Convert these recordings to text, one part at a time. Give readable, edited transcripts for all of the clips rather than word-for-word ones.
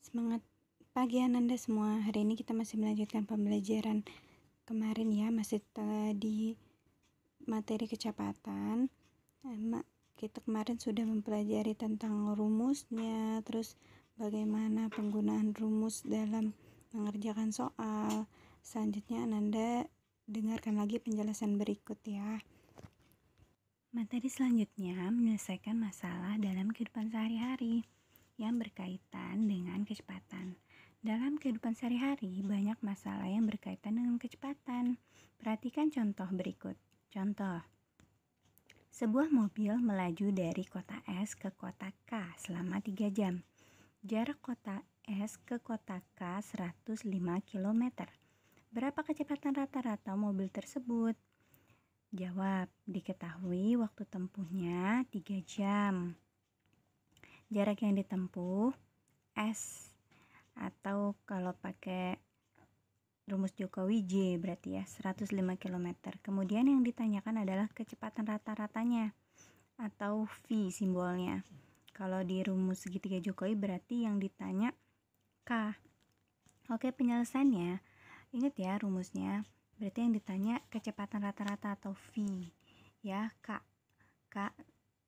Semangat pagi Ananda semua. Hari ini kita masih melanjutkan pembelajaran kemarin ya, masih di materi kecepatan. Kita kemarin sudah mempelajari tentang rumusnya, terus bagaimana penggunaan rumus dalam mengerjakan soal. Selanjutnya Ananda dengarkan lagi penjelasan berikut ya. Materi selanjutnya menyelesaikan masalah dalam kehidupan sehari-hari yang berkaitan dengan kecepatan. Dalam kehidupan sehari-hari, banyak masalah yang berkaitan dengan kecepatan. Perhatikan contoh berikut. Contoh, sebuah mobil melaju dari kota S ke kota K selama 3 jam. Jarak kota S ke kota K 105 km. Berapa kecepatan rata-rata mobil tersebut? Jawab, diketahui waktu tempuhnya 3 jam. Jarak yang ditempuh S, atau kalau pakai rumus Jokowi J berarti ya 105 km. Kemudian yang ditanyakan adalah kecepatan rata-ratanya atau V simbolnya. Kalau di rumus segitiga Jokowi berarti yang ditanya K. Oke, penyelesaiannya ingat ya rumusnya. Berarti yang ditanya kecepatan rata-rata atau V ya, K.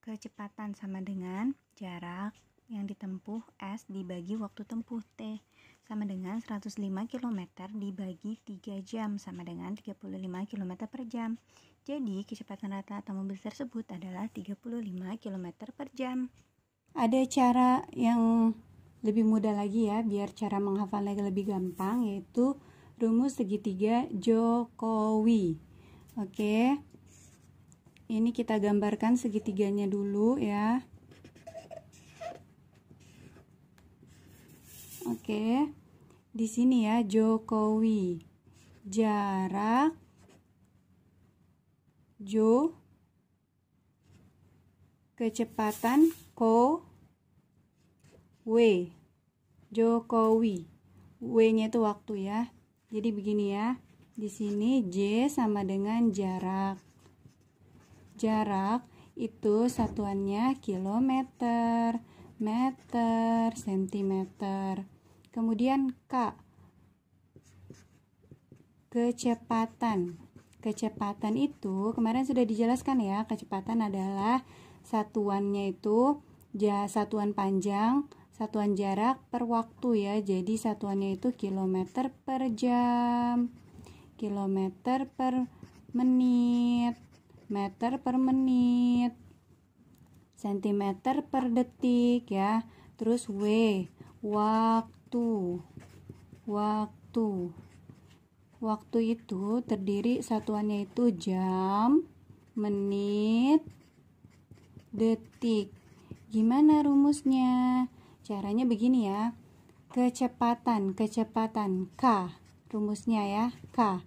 Kecepatan sama dengan jarak yang ditempuh S dibagi waktu tempuh T sama dengan 105 km dibagi 3 jam sama dengan 35 km per jam. Jadi kecepatan rata-rata mobil tersebut adalah 35 km per jam. Ada cara yang lebih mudah lagi ya, biar cara menghafalnya lebih gampang, yaitu rumus segitiga Jokowi. Oke. Ini kita gambarkan segitiganya dulu ya. Oke. Di sini ya Jokowi. Jarak Jo, kecepatan Ko, W. Jokowi. W-nya itu waktu ya. Jadi begini ya. Di sini J sama dengan jarak. Jarak itu satuannya kilometer, meter, sentimeter. Kemudian K, kecepatan. Kecepatan itu kemarin sudah dijelaskan ya, kecepatan adalah satuannya itu satuan panjang, satuan jarak per waktu ya. Jadi satuannya itu kilometer per jam, kilometer per menit, meter per menit, sentimeter per detik ya. Terus W, waktu. Waktu itu terdiri satuannya itu jam, menit, detik. Gimana rumusnya? Caranya begini ya. Kecepatan K. Rumusnya ya, K,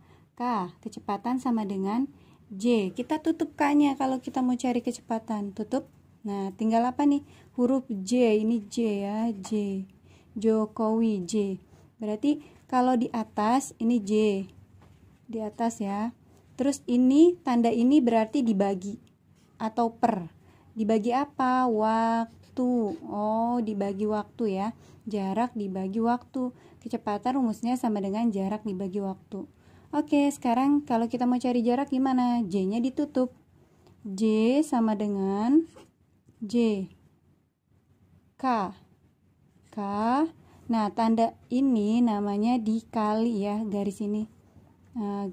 kecepatan sama dengan J. Kita tutup K-nya kalau kita mau cari kecepatan. Tutup. Nah, tinggal apa nih? Huruf J. Ini J ya, J. Jokowi, J. Berarti kalau di atas ini J. Di atas ya. Terus ini tanda ini berarti dibagi atau per. Dibagi apa? Waktu. Oh, dibagi waktu ya. Jarak dibagi waktu. Kecepatan rumusnya sama dengan jarak dibagi waktu. Oke, sekarang kalau kita mau cari jarak gimana? J-nya ditutup. J sama dengan J. K. Nah, tanda ini namanya dikali ya, garis ini.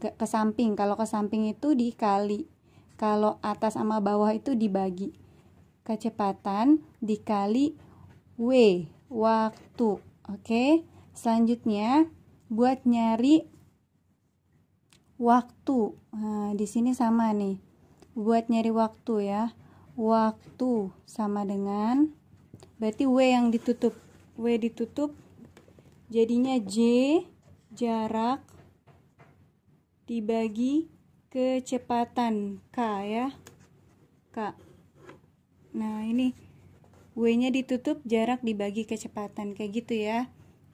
Ke samping. Kalau ke samping itu dikali. Kalau atas sama bawah itu dibagi. Kecepatan dikali W, waktu. Oke. Selanjutnya buat nyari waktu. Nah, di sini sama nih. Buat nyari waktu ya. Waktu sama dengan berarti W yang ditutup. W ditutup. Jadinya J, jarak dibagi kecepatan K ya. K. Nah, ini W-nya ditutup, jarak dibagi kecepatan. Kayak gitu ya.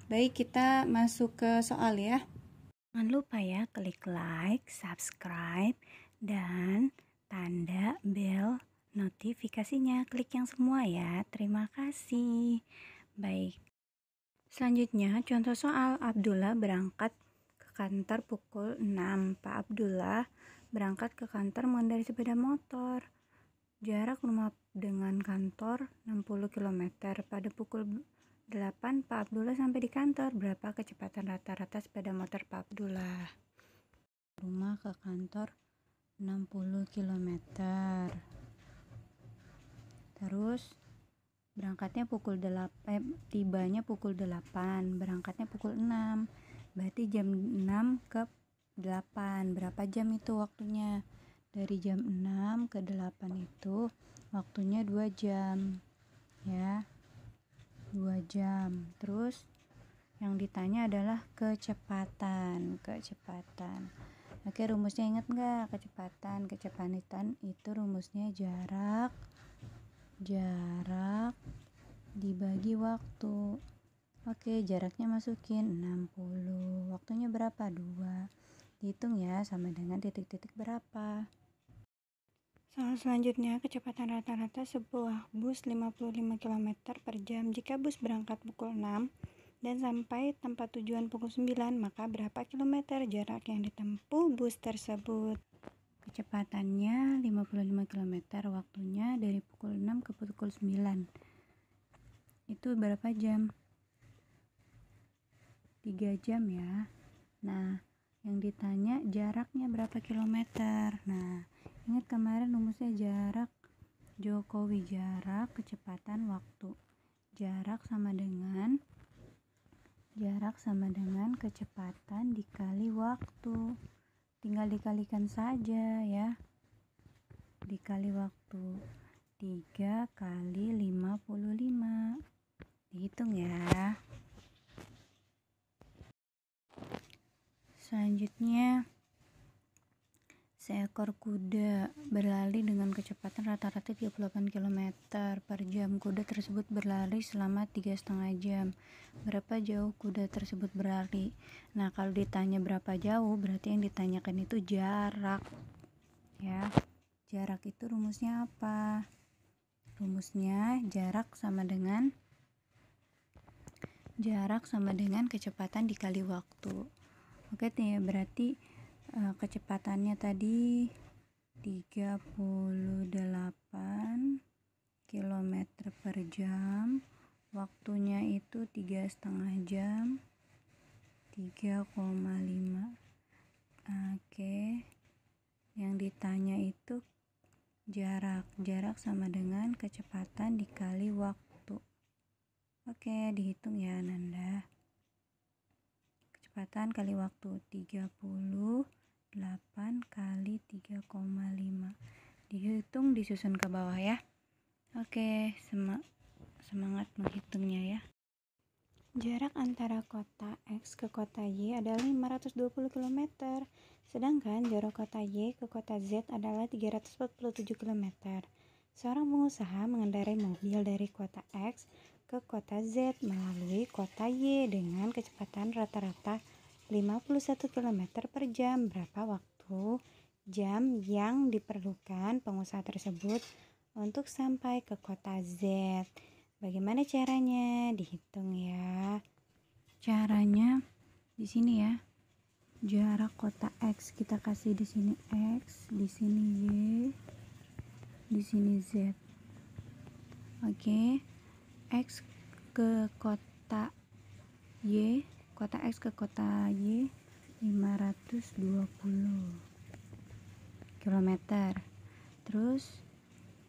Baik, kita masuk ke soal ya. Jangan lupa ya klik like, subscribe, dan tanda bel notifikasinya. Klik yang semua ya. Terima kasih. Baik. Selanjutnya, contoh soal. Abdullah berangkat ke kantor pukul 6. Pak Abdullah berangkat ke kantor mengendarai sepeda motor. Jarak rumah dengan kantor 60 km. Pada pukul 8, Pak Abdullah sampai di kantor. Berapa kecepatan rata-rata sepeda motor Pak Abdullah? Rumah ke kantor 60 km. Terus berangkatnya pukul 8, tibanya pukul 8, berangkatnya pukul 6. Berarti jam 6 ke 8. Berapa jam itu waktunya? Dari jam 6 ke 8 itu waktunya 2 jam. Ya. 2 jam. Terus yang ditanya adalah kecepatan. Oke, rumusnya ingat nggak? Kecepatan itu rumusnya jarak dibagi waktu. Oke, jaraknya masukin 60. Waktunya berapa? 2. Dihitung ya, sama dengan titik-titik berapa. Soal selanjutnya, kecepatan rata-rata sebuah bus 55 km per jam. Jika bus berangkat pukul 6 dan sampai tempat tujuan pukul 9, maka berapa kilometer jarak yang ditempuh bus tersebut? Kecepatannya 55 km, waktunya dari pukul 6 ke pukul 9. Itu berapa jam? 3 jam ya. Nah, yang ditanya jaraknya berapa kilometer. Nah, ingat kemarin rumusnya jarak Jokowi, jarak, kecepatan, waktu. Jarak sama dengan kecepatan dikali waktu. Tinggal dikalikan saja ya. Dikali waktu. 3 kali 55. Dihitung ya. Selanjutnya, seekor kuda berlari dengan kecepatan rata-rata 38 km per jam. Kuda tersebut berlari selama 3,5 jam. Berapa jauh kuda tersebut berlari? Nah, kalau ditanya berapa jauh, berarti yang ditanyakan itu jarak. Ya, jarak itu rumusnya apa? Rumusnya jarak sama dengan kecepatan dikali waktu. Oke, berarti kecepatannya tadi 38 km per jam, waktunya itu 3,5 jam, 3,5. Oke, yang ditanya itu jarak sama dengan kecepatan dikali waktu. Oke, dihitung ya Nanda. Kecepatan kali waktu 38 kali 3,5. Dihitung, disusun ke bawah ya. Oke, semangat menghitungnya ya. Jarak antara kota X ke kota Y adalah 520 km. Sedangkan jarak kota Y ke kota Z adalah 347 km. Seorang pengusaha mengendarai mobil dari kota X ke kota Z melalui kota Y dengan kecepatan rata-rata 51 km per jam. Berapa waktu jam yang diperlukan pengusaha tersebut untuk sampai ke kota Z? Bagaimana caranya? Dihitung ya. Caranya di sini ya. Jarak kota X kita kasih di sini X, di sini Y, di sini Z. Oke. X ke kota Y, kota X ke kota Y 520 km. Terus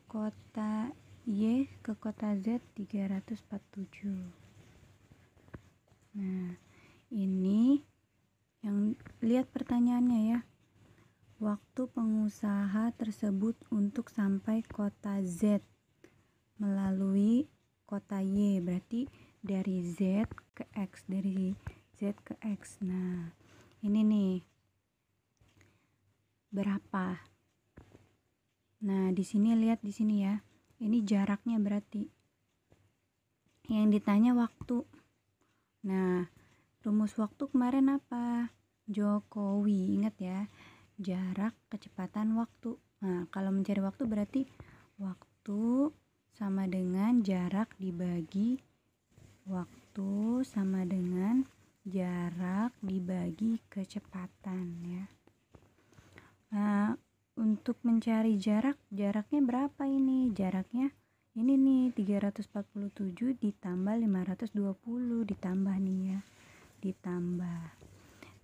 kota Y ke kota Z 347. Nah, ini yang lihat pertanyaannya ya. Waktu pengusaha tersebut untuk sampai kota Z melalui kota Y, berarti dari Z ke X, Nah, ini nih. Berapa? Nah, di sini lihat di sini ya. Ini jaraknya berarti. Yang ditanya waktu. Nah, rumus waktu kemarin apa? Jokowi, ingat ya. Jarak, kecepatan, waktu. Nah, kalau mencari waktu berarti waktu sama dengan jarak dibagi waktu. waktu sama dengan jarak dibagi kecepatan ya. Nah, untuk mencari jaraknya berapa ini? Jaraknya ini nih 347 ditambah 520 ditambah nih ya. Ditambah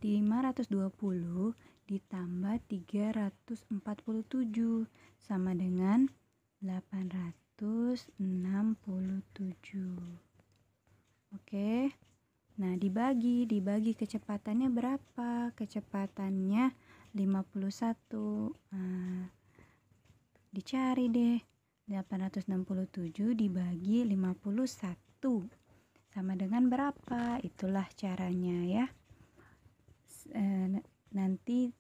520 ditambah 347 sama dengan 867. Oke. Nah, dibagi kecepatannya berapa? Kecepatannya 51. Nah, dicari deh. 867 dibagi 51 sama dengan berapa? Itulah caranya ya. Nanti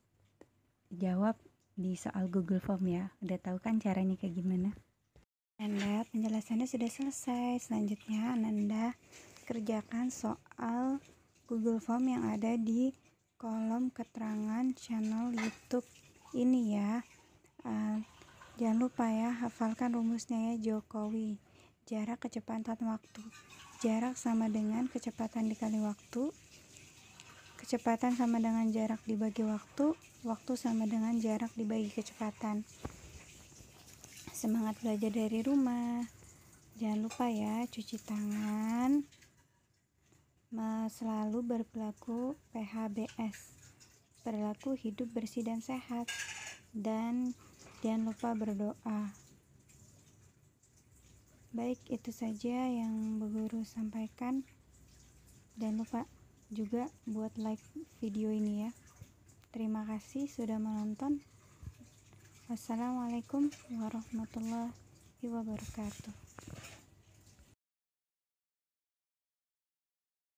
jawab di soal Google Form ya. Udah tahu kan caranya kayak gimana? Ananda, penjelasannya sudah selesai. Selanjutnya Ananda kerjakan soal Google Form yang ada di kolom keterangan channel YouTube ini ya. Jangan lupa ya, hafalkan rumusnya ya. Jokowi, jarak kecepatan waktu. Jarak sama dengan kecepatan dikali waktu. Kecepatan sama dengan jarak dibagi waktu. Waktu sama dengan jarak dibagi kecepatan. Semangat belajar dari rumah. Jangan lupa ya, cuci tangan. Selalu berperilaku PHBS. Perilaku hidup bersih dan sehat. Dan jangan lupa berdoa. Baik, itu saja yang Bu Guru sampaikan. Jangan lupa juga buat like video ini ya. Terima kasih sudah menonton. Wassalamualaikum warahmatullahi wabarakatuh.